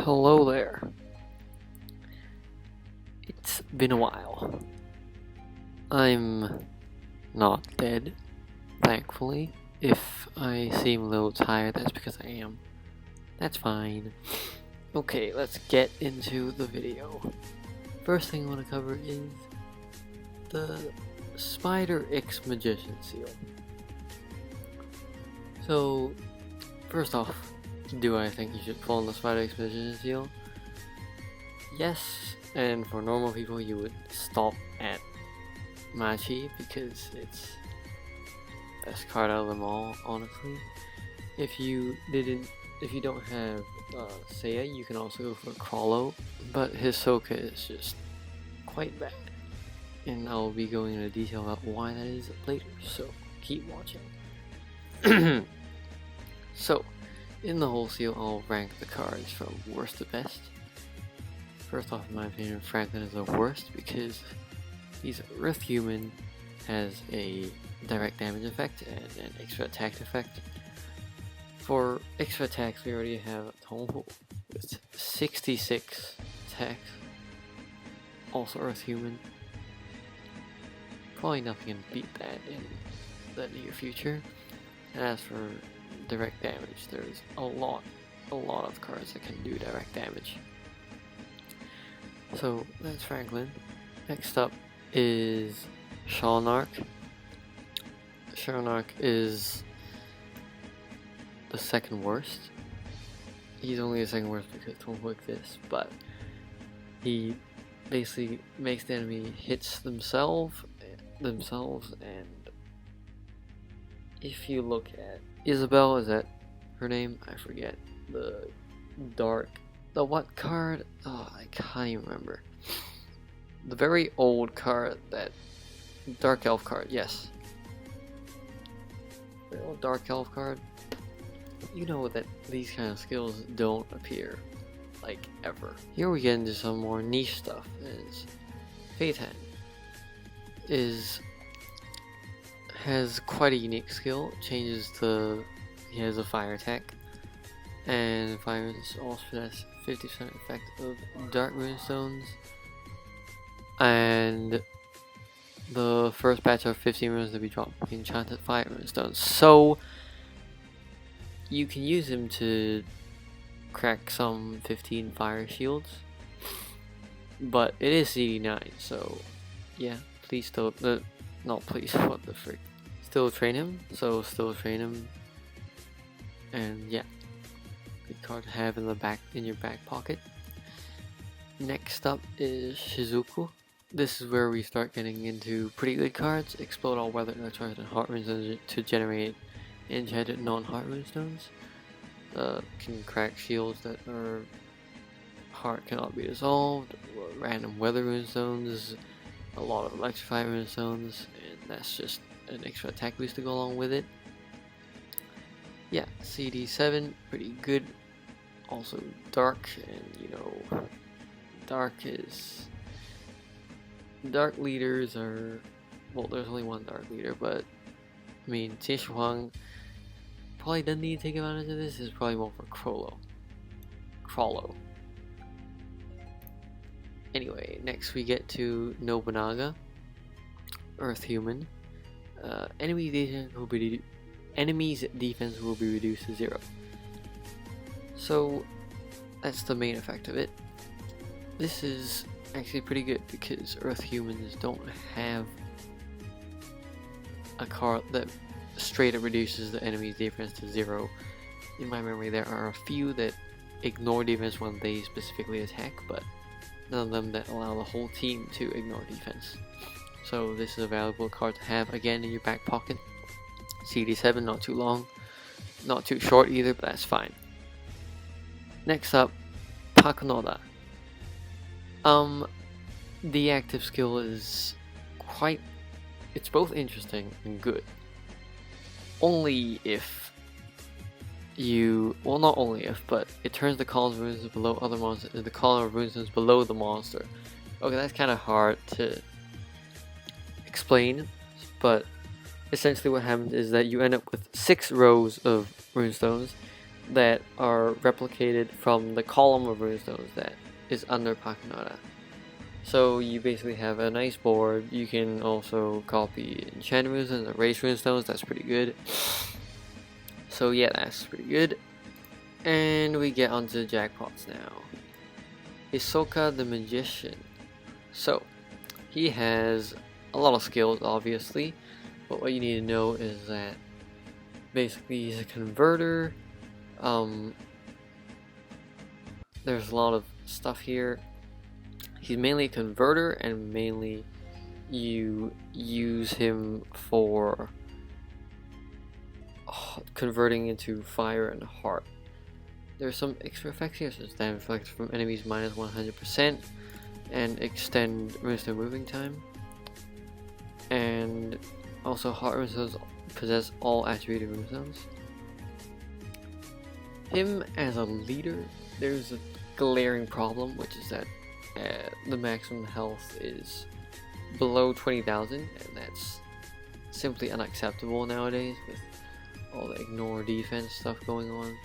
Hello there. It's been a while. I'm not dead, thankfully. If I seem a little tired, that's because I am. That's fine. Okay, let's get into the video. First thing I want to cover is the SpiderxMagician seal. So, first off, do I think you should pull on the SpiderxMagician seal? Yes, and for normal people you would stop at Machi because it's best card out of them all, honestly. If you don't have Seiya, you can also go for Crawlo, but his Soka is just quite bad. And I'll be going into detail about why that is later, so keep watching. So, in the whole seal, I'll rank the cards from worst to best. First off, in my opinion, Franklin is the worst because he's Earth Human, has a direct damage effect and an extra attack effect. For extra attacks, we already have Tonghu with 66 attacks, also Earth Human. Probably nothing can beat that in the near future. And as for direct damage, there's a lot of cards that can do direct damage. So that's Franklin. Next up is Shalnark. Shalnark is the second worst. He's only the second worst because Tonghu exists, but he basically makes the enemy hits themselves, and if you look at Isabel, is that her name? I forget. The what card? Oh, I can't even remember. The very old card, that Dark Elf card, yes. The old Dark Elf card. You know that these kind of skills don't appear, like, ever. Here we get into some more niche stuff. Is Phaeton has quite a unique skill. He has a fire attack, and fire also has 50% effect of dark runestones, and the first batch of 15 runes to be dropped enchanted fire runestones. So you can use him to crack some 15 fire shields, but it is CD9, so yeah, please still not please, what the frick. Still train him, and yeah, good card to have in your back pocket. Next up is Shizuku. This is where we start getting into pretty good cards. Explode all weather, electronics, and heart runestones to generate enchanted non-heart runestones. Can crack shields that are heart cannot be dissolved. Random weather runestones, a lot of electrify runestones, and that's just an extra attack boost to go along with it. Yeah, CD7, pretty good. Also dark, and dark leaders are, well, there's only one dark leader, but I mean, Jie Huang probably doesn't need to take advantage of this. This is probably more for Crawlo. Anyway, next we get to Nobunaga, Earth Human. Enemies' defense will be reduced to 0. So that's the main effect of it. This is actually pretty good because Earth Humans don't have a card that straight up reduces the enemy's defense to 0. In my memory, there are a few that ignore defense when they specifically attack, but none of them that allow the whole team to ignore defense. So this is a valuable card to have again in your back pocket. CD7, not too long, not too short either, but that's fine. Next up, Pakunoda. The active skill is it's both interesting and good. Only if not only if, but it turns the column of runes below other monsters into the column of runes below the monster. Okay, that's kind of hard to explain, but essentially what happens is that you end up with 6 rows of runestones, that are replicated from the column of runestones that is under Pakunara. So you basically have a nice board. You can also copy enchant runes and erase runestones. That's pretty good. So yeah, that's pretty good. And we get onto the jackpots now. Hisoka the Magician. So he has a lot of skills, obviously, but what you need to know is that basically he's a converter. There's a lot of stuff here. He's mainly a converter, and mainly you use him for converting into fire and heart. There's some extra effects here, such as damage reflected from enemies minus 100% and extend runestone moving time. And also heart runestones possess all attributed runestones. Him as a leader, there's a glaring problem, which is that the maximum health is below 20,000, and that's simply unacceptable nowadays with all the ignore defense stuff going on.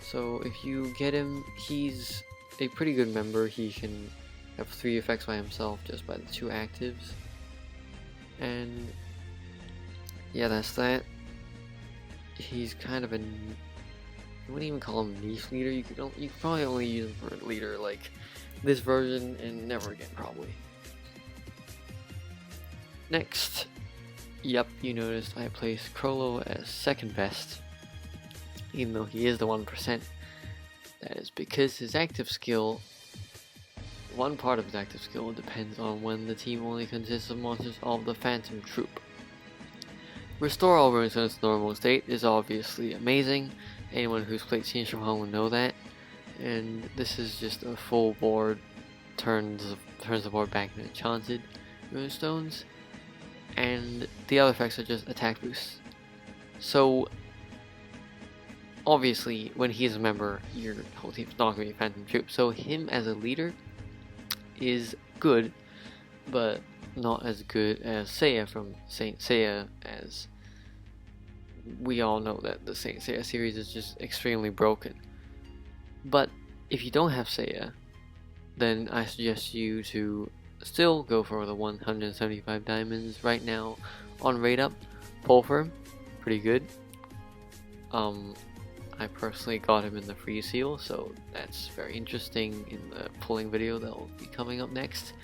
So if you get him, he's a pretty good member. He can have 3 effects by himself just by the 2 actives. And yeah, that's that. He's kind of a, I wouldn't even call him niche leader. You could probably only use him for a leader like this version and never again probably. Next, yep, you noticed I placed Krollo as second best, even though he is the 1%. That is because his active skill, one part of his active skill depends on when the team only consists of monsters of the Phantom Troop. Restore all runestones to normal state is obviously amazing. Anyone who's played Shin Shouhan will know that. And this is just a full board, turns the board back into enchanted runestones. And the other effects are just attack boosts. So obviously when he's a member, your whole team's not going to be Phantom Troop. So him as a leader is good, but not as good as Seiya from Saint Seiya, as we all know that the Saint Seiya series is just extremely broken. But if you don't have Seiya, then I suggest you to still go for the 175 diamonds right now on rate up. Pull for him, pretty good. I personally got him in the free seal, so that's very interesting in the pulling video that will be coming up next.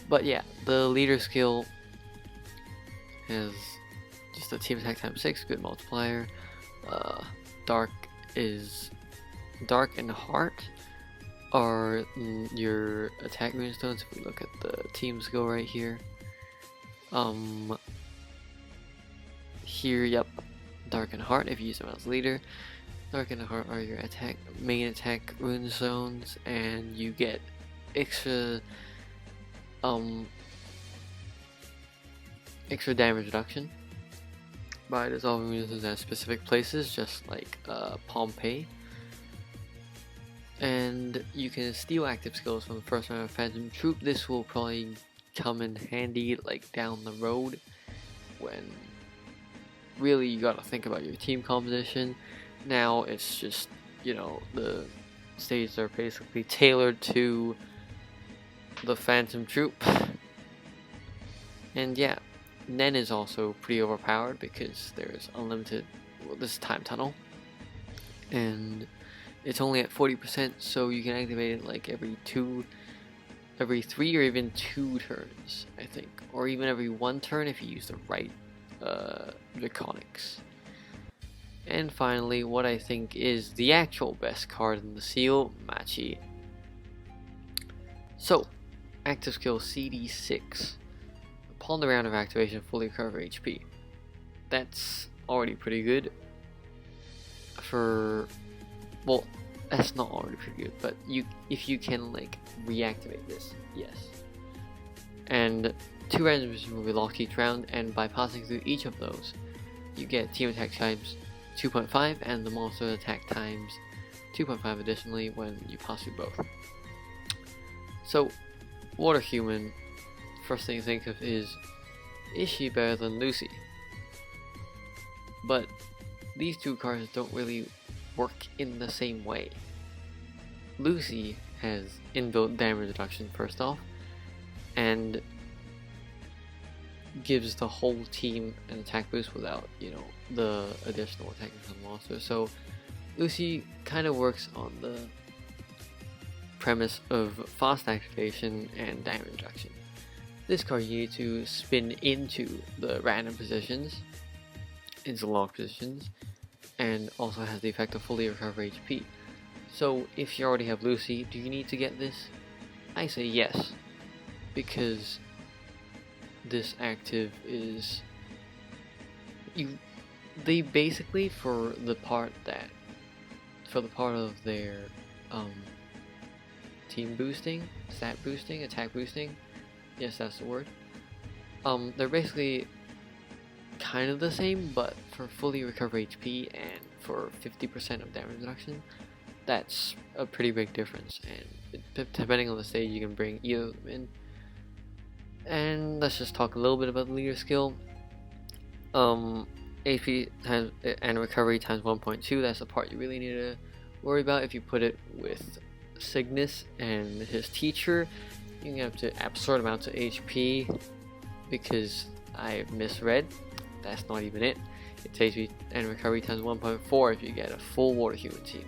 But yeah, the leader skill has just a team attack times 6, good multiplier. Dark and Heart are your attack runestones. If we look at the team skill right here, here, yep, Dark and Heart. If you use them as leader, Dark and Heart are your main attack runestones, and you get extra damage reduction by dissolving runestones at specific places, just like Pompeii. And you can steal active skills from the first round of Phantom Troop. This will probably come in handy like down the road when really you gotta think about your team composition. Now it's just, you know, the stages are basically tailored to the Phantom Troop. And yeah, Nen is also pretty overpowered because there's unlimited, well, this is time tunnel, and it's only at 40%, so you can activate it like every 3 or even 2 turns, I think, or even every 1 turn if you use the right Draconics. And finally, what I think is the actual best card in the seal, Machi. So, active skill CD6. Upon the round of activation, fully recover HP. That's already pretty good. Well, that's not already pretty good, but if you can like reactivate this, yes. And 2 random missions will be locked each round, and by passing through each of those, you get team attack times 2.5 and the monster attack times 2.5 additionally when you pass through both. So, Water Human, first thing you think of is she better than Lucy? But these 2 cards don't really work in the same way. Lucy has inbuilt damage reduction first off, and gives the whole team an attack boost without, you know, the additional attack from the monster. So Lucy kind of works on the premise of fast activation and damage reduction. This card you need to spin into the random positions, into locked positions, and also has the effect of fully recover HP. So if you already have Lucy, do you need to get this? I say yes, because this active is they basically for the part of their team boosting, stat boosting, attack boosting, yes, that's the word, they're basically kind of the same, but for fully recover HP and for 50% of damage reduction, that's a pretty big difference, and depending on the stage you can bring either of them in. And let's just talk a little bit about the leader skill. HP times and recovery times 1.2, that's the part you really need to worry about. If you put it with Cygnus and his teacher, you can get up to absurd amounts of HP, because I misread, that's not even it. It's HP and recovery times 1.4 if you get a full water human team.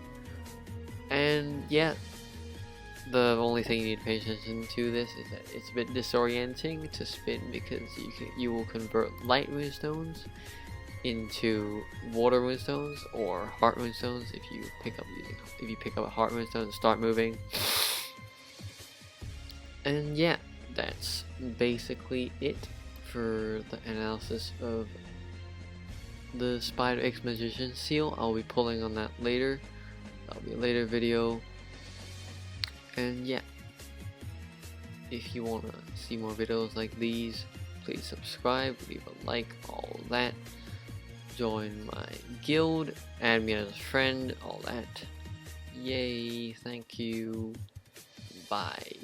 And yeah, the only thing you need to pay attention to this is that it's a bit disorienting to spin, because you will convert light runestones into water runestones or heart runestones if you pick up a heart runestone and start moving. And yeah, that's basically it for the analysis of the SpiderxMagician seal. I'll be pulling on that later. That'll be a later video. And yeah, if you want to see more videos like these, please subscribe, leave a like, all that. Join my guild, add me as a friend, all that. Yay, thank you, bye.